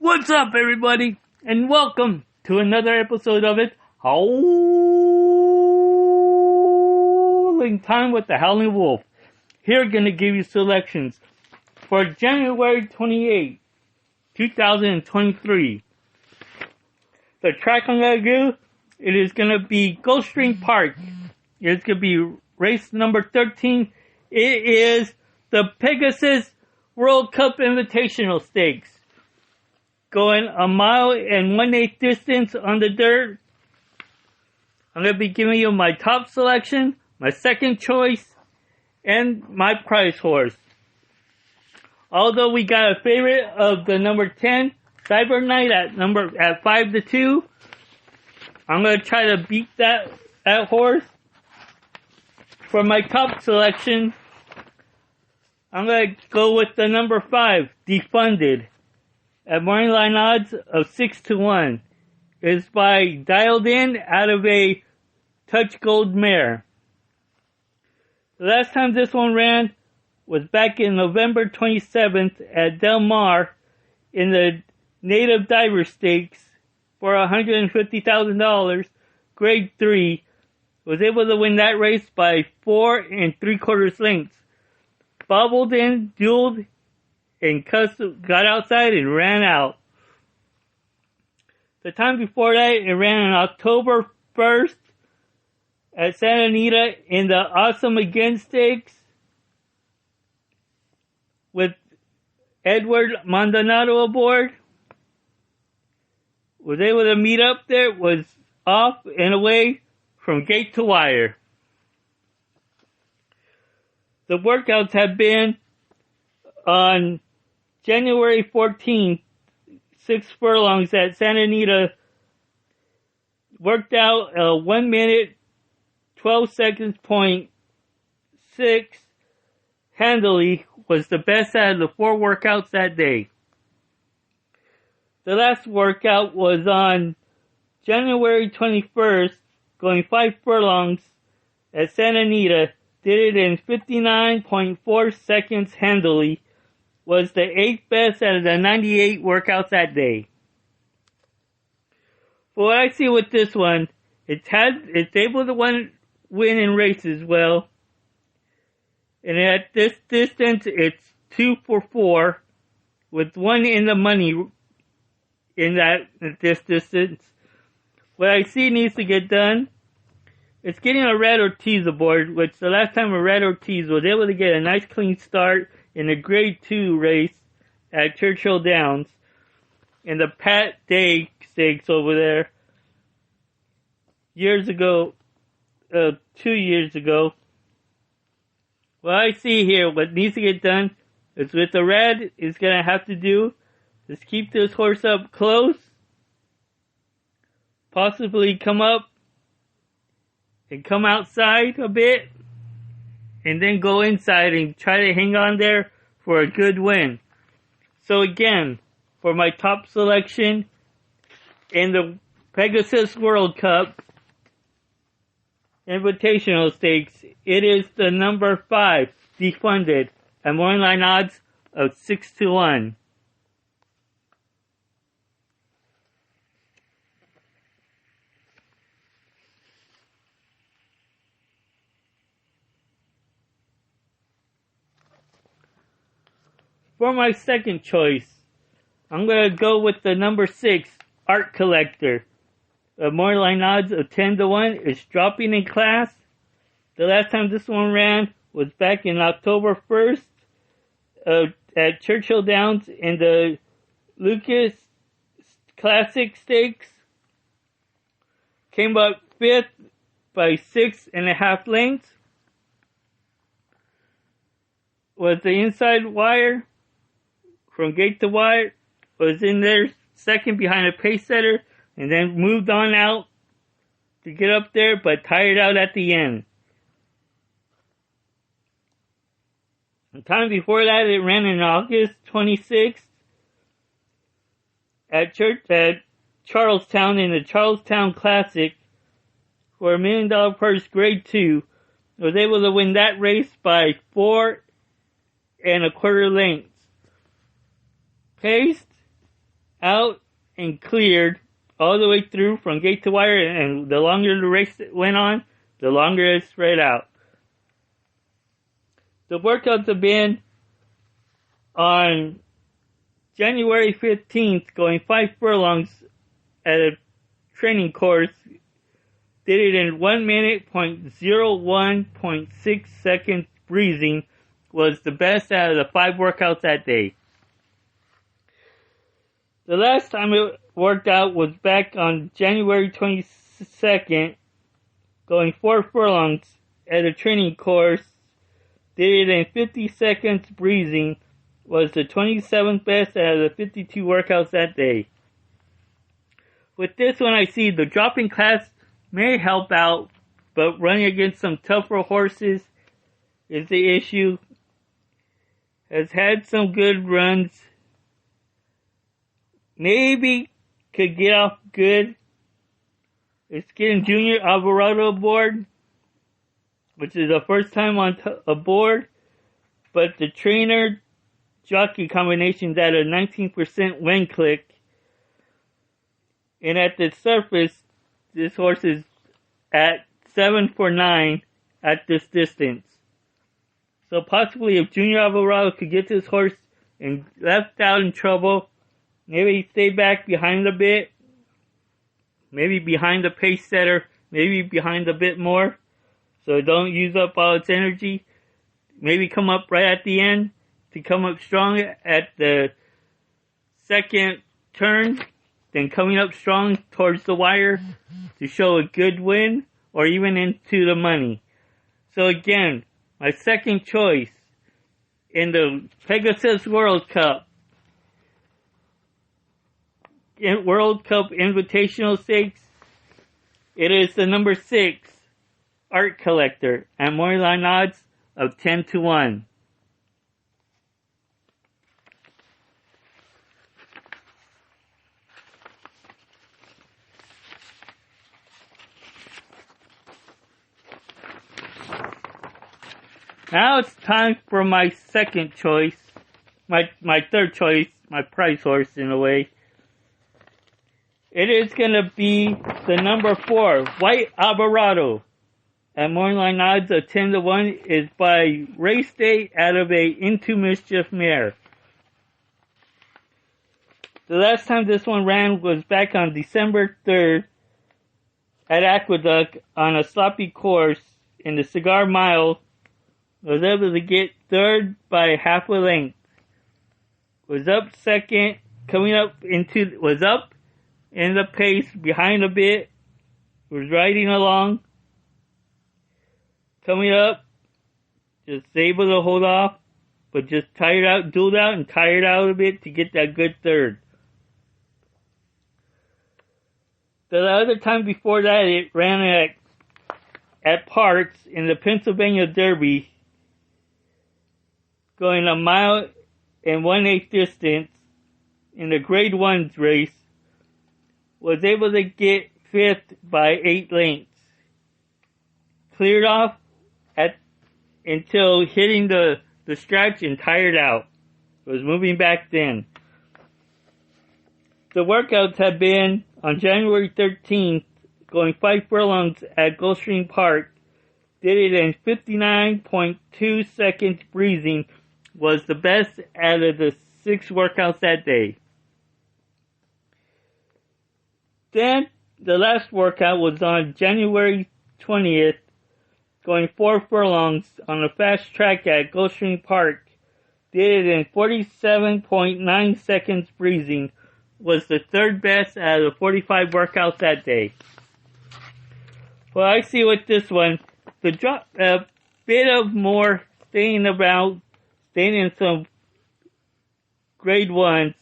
What's up, everybody, and welcome to another episode of it, Howling Time with the Howling Wolf. Here, gonna give you selections for January 28, 2023. The track I'm gonna do, it is gonna be Gulfstream Park. It's gonna be race number 13. It is the Pegasus World Cup Invitational Stakes. Going a mile and 1/8 distance on the dirt. I'm going to be giving you my top selection, my second choice, and my prize horse. Although we got a favorite of the number 10, Cyber Knight at 5-2. I'm going to try to beat that horse. For my top selection, I'm going to go with the number 5, Defunded, at morning line odds of 6-1. It's by Dialed In out of a Touch Gold mare. The last time this one ran was back in November 27th at Del Mar in the Native Diver Stakes for $150,000, grade 3. Was able to win that race by 4 3/4 lengths. Bobbled in, dueled, and got outside and ran out. The time before that, it ran on October 1st at Santa Anita in the Awesome Again Stakes with Edward Maldonado aboard. Was able to meet up there, was off and away from gate to wire. The workouts have been on January 14th, 6 furlongs at Santa Anita. Worked out 1 minute, 12 seconds, .6. Handily was the best out of the 4 workouts that day. The last workout was on January 21st, going 5 furlongs at Santa Anita. Did it in 59.4 seconds handily. Was the 8th best out of the 98 workouts that day. For what I see with this one, it's able to win in races well. And at this distance, it's 2 for 4, with 1 in the money in this distance. What I see needs to get done, it's getting a Red Ortiz aboard, which the last time a Red Ortiz was able to get a nice clean start in a grade 2 race at Churchill Downs in the Pat Day Stakes over there years ago, 2 years ago. What I see here, what needs to get done is with the Red, is going to have to do is keep this horse up close, possibly come up and come outside a bit, and then go inside and try to hang on there for a good win. So again, for my top selection in the Pegasus World Cup Invitational Stakes, it is the number 5, Defunded, at morning line odds of 6-1. For my second choice, I'm going to go with the number 6, Art Collector. The morning line odds of 10-1 is dropping in class. The last time this one ran was back in October 1st at Churchill Downs in the Lucas Classic Stakes. Came up 5th by 6.5 lengths. Was the inside wire from gate to wire, was in there second behind a pace setter, and then moved on out to get up there, but tired out at the end. The time before that, it ran in August 26th at Charlestown in the Charlestown Classic for $1 million purse, grade 2. Was able to win that race by 4.25 lengths. Paced out and cleared all the way through from gate to wire, and the longer the race went on, the longer it spread out. The workouts have been on January 15th, going 5 furlongs at a training course. Did it in 1 minute, 0.01.6 seconds breathing. Was the best out of the 5 workouts that day. The last time it worked out was back on January 22nd, going 4 furlongs at a training course. Did it in 50 seconds breathing. Was the 27th best out of the 52 workouts that day. With this one, I see the dropping class may help out, but running against some tougher horses is the issue. Has had some good runs. Maybe could get off good. It's getting Junior Alvarado aboard, which is the first time on aboard, but the trainer jockey combination's at a 19% win click. And at the surface, this horse is at 7 for 9 at this distance. So possibly if Junior Alvarado could get this horse and left out in trouble, maybe stay back behind a bit, maybe behind the pace setter, maybe behind a bit more, so don't use up all its energy. Maybe come up right at the end to come up strong at the second turn, then coming up strong towards the wire to show a good win or even into the money. So again, my second choice in the Pegasus World Cup Invitational Stakes, it is the number 6 Art Collector at moneyline odds of 10 to 1. Now it's time for my second choice, my third choice, my prize horse in a way. It is going to be the number 4, White Alvarado. At morning odds of 10 to 1 is by race day out of a Into Mischief mare. The last time this one ran was back on December 3rd at Aqueduct on a sloppy course in the Cigar Mile. Was able to get third by half a length. Was up second, was up in the pace behind a bit. Was riding along. Coming up, just able to hold off, but just dueled out and tired out a bit to get that good third. The other time before that, it ran at Parks in the Pennsylvania Derby, going 1 mile and 1/8 distance in the Grade 1 race, was able to get 5th by 8 lengths. Cleared off until hitting the stretch and tired out. Was moving back then. The workouts have been on January 13th, going 5 furlongs at Gulfstream Park. Did it in 59.2 seconds breathing. Was the best out of the 6 workouts that day. Then, the last workout was on January 20th, going 4 furlongs on a fast track at Gulfstream Park. Did it in 47.9 seconds breathing. Was the 3rd best out of the 45 workouts that day. Well, I see with this one, a bit of more staying in some Grade 1s,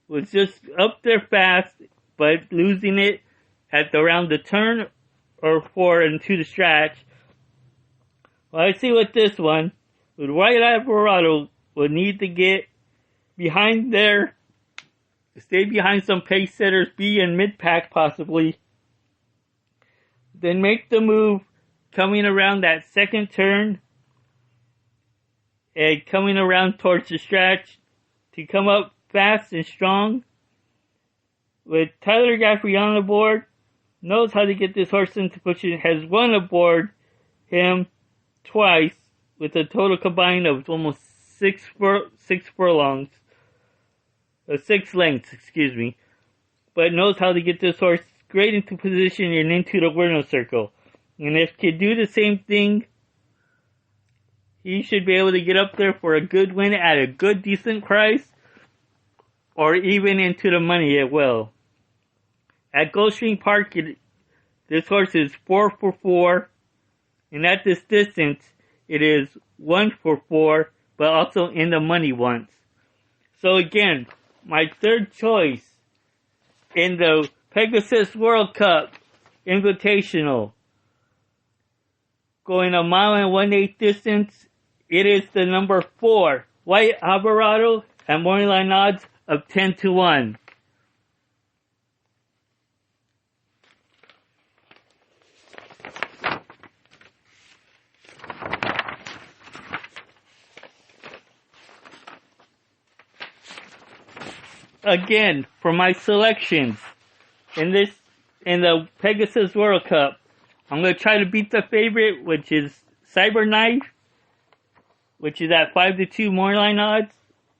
was just up there fast, but losing it at around the turn or 4 into the stretch. Well, I see with this one, with White Alvarado, would need to get behind there, stay behind some pace setters, be in mid-pack possibly, then make the move coming around that second turn and coming around towards the stretch to come up fast and strong with Tyler Gaffrey on the board, knows how to get this horse into position, has won aboard him twice with a total combined of almost 6 furlongs, 6 lengths, excuse me, but knows how to get this horse straight into position and into the winner's circle. And if he can do the same thing, he should be able to get up there for a good win at a good, decent price, or even into the money as well. At Gulfstream Park, this horse is 4 for 4, and at this distance, it is 1 for 4, but also in the money once. So again, my third choice in the Pegasus World Cup Invitational, going a mile and 1/8 distance, it is the number 4, White Alvarado, at morning line odds of 10-1. Again, for my selections in the Pegasus World Cup, I'm going to try to beat the favorite, which is Cyberknife, which is at 5-2 morning odds.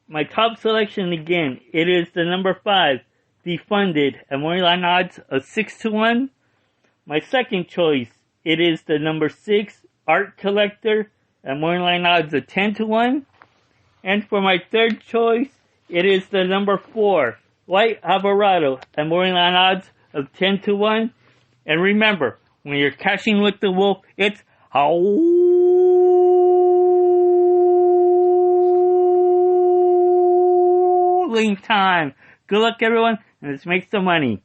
My top selection again, it is the number 5, Defunded, at morning odds of 6-1. My second choice, it is the number 6, Art Collector, at morning odds of 10-1. And for my third choice, it is the number 4, White Alvarado, at morning odds of 10-1. And remember, when you're cashing with the wolf, it's howling time. Good luck, everyone, and let's make some money.